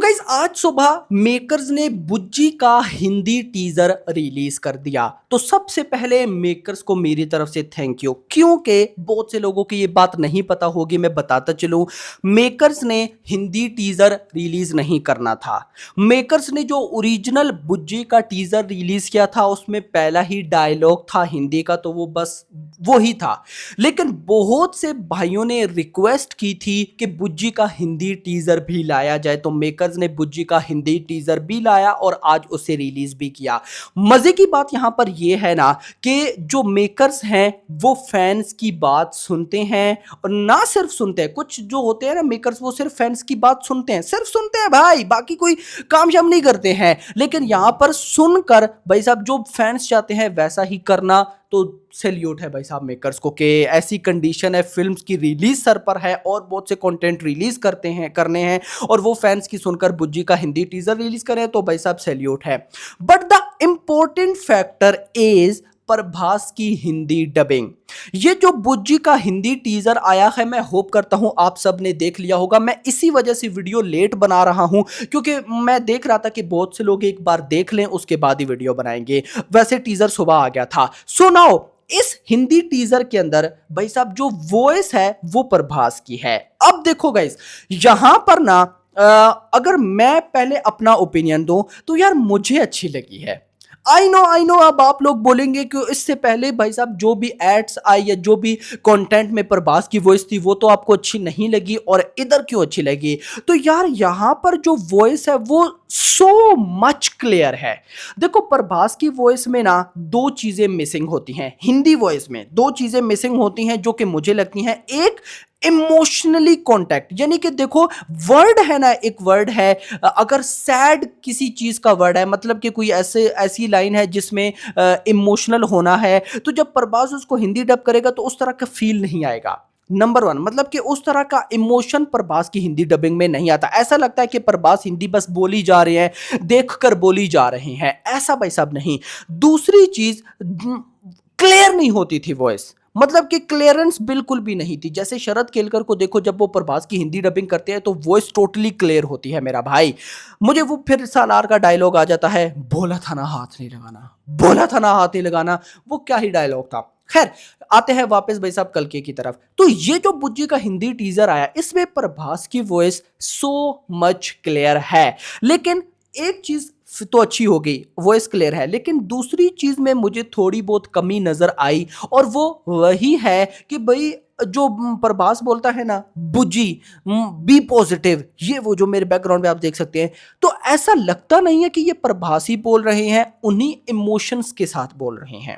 Guys आज सुबह makers ने बुज्जी का हिंदी टीजर रिलीज कर दिया। तो सबसे पहले मेकर्स को मेरी तरफ से थैंक यू, क्योंकि बहुत से लोगों की ये बात नहीं पता होगी। मैं बताता चलूं, मेकर्स ने हिंदी टीजर रिलीज नहीं करना था। मेकर्स ने जो ओरिजिनल बुज्जी का टीजर रिलीज किया था उसमें पहला ही डायलॉग था हिंदी का, तो वो बस वो ही था। लेकिन बहुत से भाइयों ने रिक्वेस्ट की थी कि बुज्जी का हिंदी टीजर भी लाया जाए, तो मेकर्स ने बुज्जी का हिंदी टीजर भी लाया और आज उसे रिलीज भी किया। मजे की बात यहां पर यह है ना कि जो मेकर्स हैं वो फैंस की बात सुनते हैं, और ना सिर्फ सुनते हैं, कुछ जो होते हैं ना मेकर्स वो सिर्फ फैंस की बात सुनते हैं, सिर्फ सुनते हैं भाई, बाकी कोई काम शाम नहीं करते हैं। लेकिन यहां पर सुनकर भाई साहब जो फैंस चाहते हैं वैसा ही करना, तो सैल्यूट है भाई साहब मेकर्स को कि ऐसी कंडीशन है, फिल्म्स की रिलीज सर पर है और बहुत से कंटेंट रिलीज करने हैं और वो फैंस की सुनकर बुज्जी का हिंदी टीजर रिलीज करें, तो भाई साहब सैल्यूट है। But the important factor is Prabhas की हिंदी डबिंग। ये जो बुज्जी का हिंदी टीजर आया है, मैं होप करता हूं आप सब ने देख लिया होगा। मैं इसी वजह से वीडियो लेट बना रहा हूं, क्योंकि मैं देख रहा था कि बहुत से लोग एक बार देख लें उसके बाद ही वीडियो बनाएंगे। वैसे टीजर सुबह आ गया था। सो नाउ इस हिंदी टीजर के अंदर भाई साहब जो वॉइस है वो प्रभास की है। अब देखो गाइस, यहां पर ना अगर मैं पहले अपना ओपिनियन दूं तो यार मुझे अच्छी लगी है। आई नो अब आप लोग बोलेंगे कि इससे पहले भाई साहब जो भी एड्स आई या जो भी कंटेंट में प्रभास की वॉइस थी वो तो आपको अच्छी नहीं लगी, और इधर क्यों अच्छी लगी? तो यार यहां पर जो वॉइस है वो सो मच क्लियर है। देखो प्रभास की वॉइस में ना दो चीजें मिसिंग होती हैं, हिंदी वॉइस में दो चीजें मिसिंग होती हैं जो कि मुझे लगती हैं। एक इमोशनली कॉन्टैक्ट, यानी कि देखो वर्ड है ना, एक वर्ड है, अगर सैड किसी चीज का वर्ड है, मतलब कि कोई ऐसी लाइन है जिसमें इमोशनल होना है, तो जब प्रभास उसको हिंदी डब करेगा तो उस तरह का फील नहीं आएगा। नंबर वन, मतलब कि उस तरह का इमोशन प्रभास की हिंदी डबिंग में नहीं आता। ऐसा लगता है कि प्रभास हिंदी बस बोली जा रहे हैं, देखकर बोली जा रहे हैं, ऐसा भाई साहब नहीं। दूसरी चीज, क्लियर नहीं होती थी वॉइस, मतलब कि क्लियरेंस बिल्कुल भी नहीं थी। जैसे शरद केलकर को देखो, जब वो प्रभास की हिंदी डबिंग करते हैं तो वॉइस टोटली क्लियर होती है मेरा भाई। मुझे वो फिर सालार का डायलॉग आ जाता है, बोला था ना हाथ नहीं लगाना, बोला था ना हाथ नहीं लगाना, वो क्या ही डायलॉग था। खैर आते हैं वापस भाई साहब कलके की तरफ। तो ये जो बुज्जी का हिंदी टीजर आया, इसमें प्रभास की वॉइस सो मच क्लियर है। लेकिन एक चीज तो अच्छी हो गई, वॉइस क्लियर है, लेकिन दूसरी चीज में मुझे थोड़ी बहुत कमी नजर आई, और वो वही है कि भाई जो प्रभास बोलता है ना, बुज्जी बी पॉजिटिव, ये वो जो मेरे बैकग्राउंड में आप देख सकते हैं, तो ऐसा लगता नहीं है कि ये प्रभास ही बोल रहे हैं, उन्हीं इमोशंस के साथ बोल रहे हैं।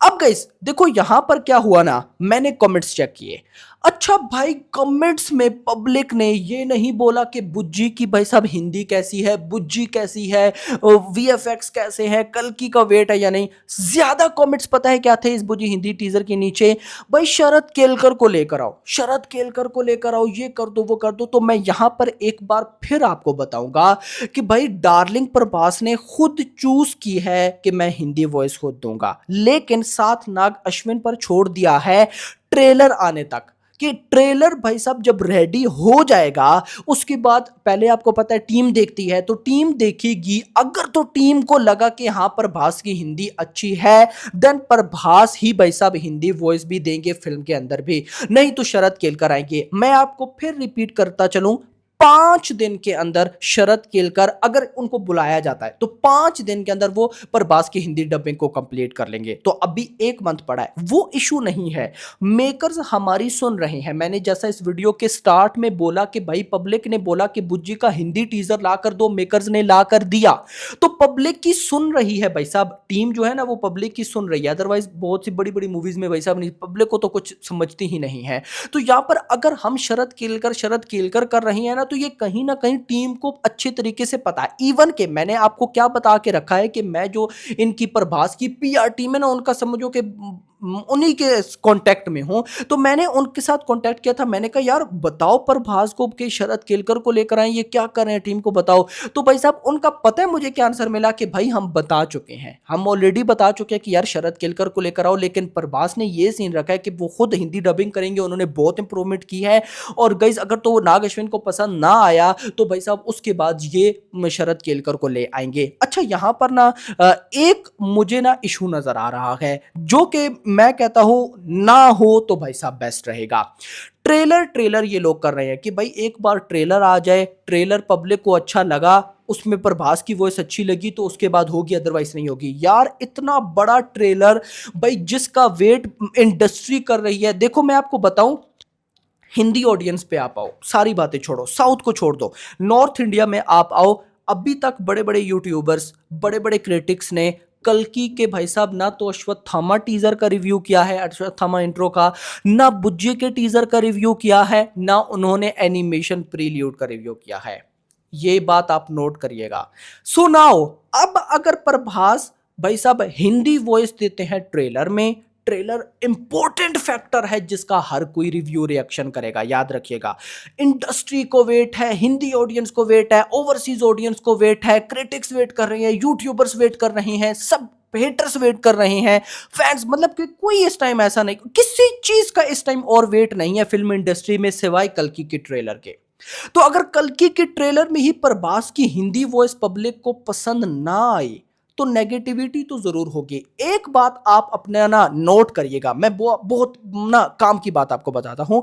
अब गाइस देखो यहां पर क्या हुआ ना, मैंने कमेंट्स चेक किए। अच्छा भाई, कमेंट्स में पब्लिक ने ये नहीं बोला कि बुज्जी की भाई साहब हिंदी कैसी है, बुज्जी कैसी है, वीएफएक्स कैसे है, कल्कि का वेट है या नहीं। ज्यादा कमेंट्स पता है क्या थे इस बुज्जी हिंदी टीजर के नीचे? भाई शरद केलकर को लेकर आओ, शरद केलकर को लेकर आओ, ये कर दो वो कर दो। तो मैं यहां पर एक बार फिर आपको बताऊंगा कि भाई डार्लिंग प्रभास ने खुद चूज की है कि मैं हिंदी वॉइस खुद दूंगा, लेकिन साथ नाग अश्विन पर छोड़ दिया है ट्रेलर आने तक, कि ट्रेलर भाई साहब जब रेडी हो जाएगा उसके बाद पहले आपको पता है टीम देखती है, तो टीम देखेगी, अगर तो टीम को लगा कि हाँ प्रभास की हिंदी अच्छी है, देन प्रभास ही भाई साहब हिंदी वॉइस भी देंगे फिल्म के अंदर भी, नहीं तो शरद केलकर आएंगे। मैं आपको फिर रिपीट करता चलूं, 5 दिन के अंदर शरद केलकर अगर उनको बुलाया जाता है तो 5 दिन के अंदर वो प्रभास की हिंदी डबिंग को कंप्लीट कर लेंगे। तो अभी 1 मंथ पड़ा है, वो इशू नहीं है। मेकर्स हमारी सुन रहे हैं। मैंने जैसा इस वीडियो के स्टार्ट में बोला कि भाई पब्लिक ने बोला कि बुज्जी का हिंदी टीजर लाकर दो, मेकर्स ने लाकर दिया, तो पब्लिक की सुन रही है भाई साहब। टीम जो है ना वो पब्लिक की सुन रही है, अदरवाइज बहुत सी बड़ी बड़ी मूवीज में भाई साहब नहीं, पब्लिक को तो कुछ समझती ही नहीं है। तो यहां पर अगर हम शरद केलकर कर रही है ना, तो ये कहीं ना कहीं टीम को अच्छे तरीके से पता है। इवन के मैंने आपको क्या बता के रखा है कि मैं जो इनकी प्रभास की पीआर टीम है ना, उनका समझो कि उन्हीं के कांटेक्ट में हूं, तो मैंने उनके साथ कांटेक्ट किया था। मैंने कहा यार बताओ प्रभास को कि शरद केलकर को लेकर आए, ये क्या कर रहे हैं टीम को बताओ। तो भाई साहब उनका पता है मुझे क्या आंसर मिला कि भाई हम बता चुके हैं, हम ऑलरेडी बता चुके हैं कि यार शरद केलकर को लेकर आओ, लेकिन प्रभास ने ये सीन रखा है कि वो खुद हिंदी डबिंग करेंगे, उन्होंने बहुत इंप्रूवमेंट की है। और गाइस अगर तो वो नाग अश्विन को पसंद ना आया तो भाई साहब उसके बाद ये शरद केलकर को ले आएंगे। अच्छा यहां पर ना एक मुझे ना इशू नजर आ रहा है जो कि मैं कहता हूं ना हो तो भाई साहब बेस्ट रहेगा। ट्रेलर ट्रेलर ये लोग कर रहे हैं कि भाई एक बार ट्रेलर आ जाए, ट्रेलर पब्लिक को अच्छा लगा, उसमें प्रभास की वॉइस अच्छी लगी तो उसके बाद होगी, अदरवाइज नहीं होगी। यार इतना बड़ा ट्रेलर भाई जिसका वेट इंडस्ट्री कर रही है। देखो मैं आपको बताऊं, हिंदी ऑडियंस पे आप आओ, सारी बातें छोड़ो, साउथ को छोड़ दो, नॉर्थ इंडिया में आप आओ। अभी तक बड़े बड़े यूट्यूबर्स, बड़े बड़े क्रिटिक्स ने कल्कि के भाई साहब ना तो अश्वत्थामा टीजर का रिव्यू किया है, अश्वत्थामा इंट्रो का, ना बुज्जी के टीजर का रिव्यू किया है, ना उन्होंने एनिमेशन प्रील्यूड का रिव्यू किया है। ये बात आप नोट करिएगा। सो नाउ अब अगर प्रभास भाई साहब हिंदी वॉइस देते हैं ट्रेलर में, ट्रेलर इंपॉर्टेंट फैक्टर है जिसका हर कोई रिव्यू रिएक्शन करेगा, याद रखिएगा। इंडस्ट्री को वेट है, हिंदी ऑडियंस को वेट है, ओवरसीज ऑडियंस को वेट है, क्रिटिक्स वेट कर रहे हैं, यूट्यूबर्स वेट कर रहे हैं, सब हेटर्स वेट कर रहे हैं, फैंस, मतलब कि कोई इस टाइम ऐसा नहीं, किसी चीज का इस टाइम और वेट नहीं है फिल्म इंडस्ट्री में सिवाय कल्कि के ट्रेलर के। तो अगर कल्कि के ट्रेलर में ही प्रभास की हिंदी वॉइस पब्लिक को पसंद ना आई तो नेगेटिविटी तो जरूर होगी। एक बात आप अपने ना नोट करिएगा, मैं बहुत ना काम की बात आपको बताता हूं,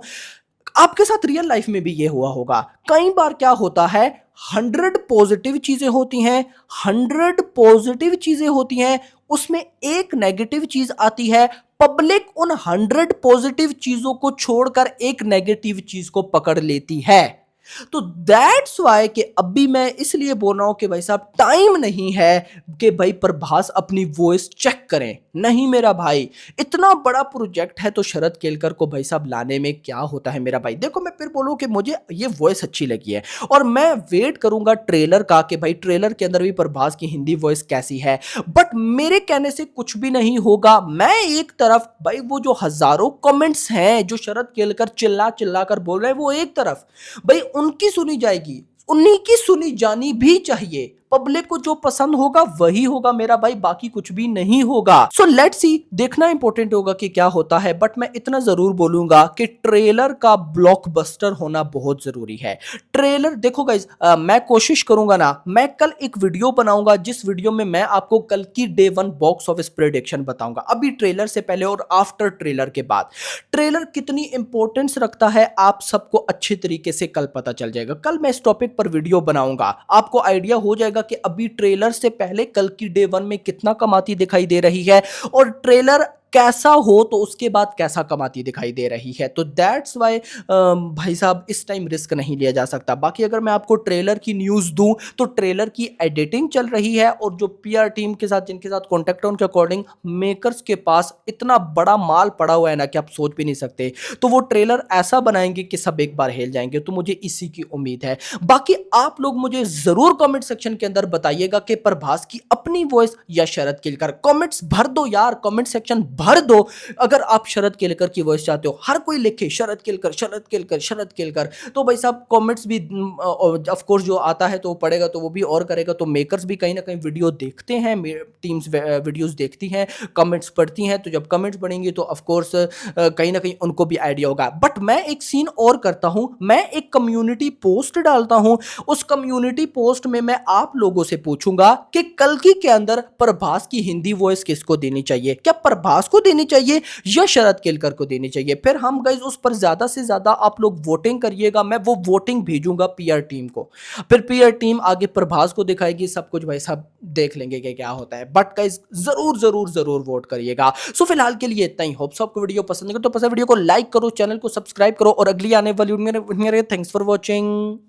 आपके साथ रियल लाइफ में भी ये हुआ होगा। कई बार क्या होता है, 100 पॉजिटिव चीजें होती हैं, 100 पॉजिटिव चीजें होती हैं, उसमें एक नेगेटिव चीज आती है, पब्लिक उन 100 पॉजिटिव चीजों को छोड़कर एक नेगेटिव चीज को पकड़ लेती है। तो दैट्स वाई कि अभी मैं इसलिए बोल रहा हूं कि भाई साहब टाइम नहीं है कि भाई प्रभास अपनी वॉइस चेक करें। नहीं मेरा भाई, इतना बड़ा प्रोजेक्ट है तो शरद केलकर को भाई साहब लाने में क्या होता है मेरा भाई। देखो मैं फिर बोलूं कि मुझे ये वॉइस अच्छी लगी है और मैं वेट करूंगा ट्रेलर का कि भाई ट्रेलर के अंदर भी प्रभास की हिंदी वॉइस कैसी है। बट मेरे कहने से कुछ भी नहीं होगा। मैं एक तरफ भाई वो जो हजारों कमेंट्स हैं जो शरद केलकर चिल्ला चिल्ला कर बोल रहे हैं, वो एक तरफ भाई उनकी सुनी जाएगी, उन्हीं की सुनी जानी भी चाहिए। पब्लिक को जो पसंद होगा वही होगा मेरा भाई, बाकी कुछ भी नहीं होगा। सो लेट्स सी, देखना इंपॉर्टेंट होगा कि क्या होता है। बट मैं इतना जरूर बोलूंगा कि ट्रेलर का ब्लॉकबस्टर होना बहुत जरूरी है। ट्रेलर देखो गाइस, मैं कोशिश करूंगा ना, मैं कल एक वीडियो बनाऊंगा जिस वीडियो में मैं आपको कल की डे 1 बॉक्स ऑफिस प्रेडिक्शन बताऊंगा, अभी ट्रेलर से पहले और आफ्टर ट्रेलर के बाद। ट्रेलर कितनी इंपॉर्टेंस रखता है आप सबको अच्छे तरीके से कल पता चल जाएगा। कल मैं इस टॉपिक पर वीडियो बनाऊंगा, आपको आइडिया हो जाएगा कि अभी ट्रेलर से पहले कल की डे 1 में कितना कमाती दिखाई दे रही है और ट्रेलर कैसा हो तो उसके बाद कैसा कमाती दिखाई दे रही है। तो दैट्स वाई भाई साहब इस टाइम रिस्क नहीं लिया जा सकता। बाकी अगर मैं आपको ट्रेलर की न्यूज़ दूं तो ट्रेलर की एडिटिंग चल रही है और जो पीआर टीम के साथ जिनके साथ कॉन्टैक्ट है उनके अकॉर्डिंग मेकर्स के पास इतना बड़ा माल पड़ा हुआ है ना कि आप सोच भी नहीं सकते। तो वो ट्रेलर ऐसा बनाएंगे कि सब एक बार हिल जाएंगे। तो मुझे इसी की उम्मीद है। बाकी आप लोग मुझे जरूर कमेंट सेक्शन के अंदर बताइएगा कि प्रभास की अपनी वॉइस या शरद केलकर। कमेंट्स भर दो यार, कमेंट सेक्शन भर दो। अगर आप शरद केलकर की वॉइस चाहते हो, हर कोई लिखे शरद केलकर शरद केलकर शरद केलकर, तो भाई साहब कमेंट्स भी ऑफ कोर्स जो आता है तो वो पढ़ेगा तो वो भी और करेगा। तो मेकर्स भी कहीं ना कहीं वीडियो देखते हैं, टीम्स वीडियोस देखती हैं, कमेंट्स पढ़ती हैं। तो जब कमेंट्स पढ़ेंगी तो ऑफ कोर्स कहीं ना कहीं उनको भी आइडिया होगा। बट मैं एक सीन और करता हूं, मैं एक कम्युनिटी पोस्ट डालता हूं। उस कम्युनिटी पोस्ट में मैं आप लोगों से पूछूंगा कि कल्कि के अंदर प्रभास की हिंदी वॉइस किसको देनी चाहिए, क्या प्रभास को देनी चाहिए या शरद केलकर को देनी चाहिए। फिर हम गाइस उस पर ज्यादा से ज्यादा आप लोग वोटिंग करिएगा, मैं वो वोटिंग भेजूंगा पीआर टीम को, फिर पीआर टीम आगे प्रभास को दिखाएगी। सब कुछ भाई साहब देख लेंगे कि क्या होता है। बट गाइस जरूर जरूर जरूर वोट करिएगा। सो फिलहाल के लिए इतना ही। होप सो आपको वीडियो पसंद है तो पसंद वीडियो को लाइक करो, चैनल को सब्सक्राइब करो और अगली आने वाली वीडियो। Thanks for watching.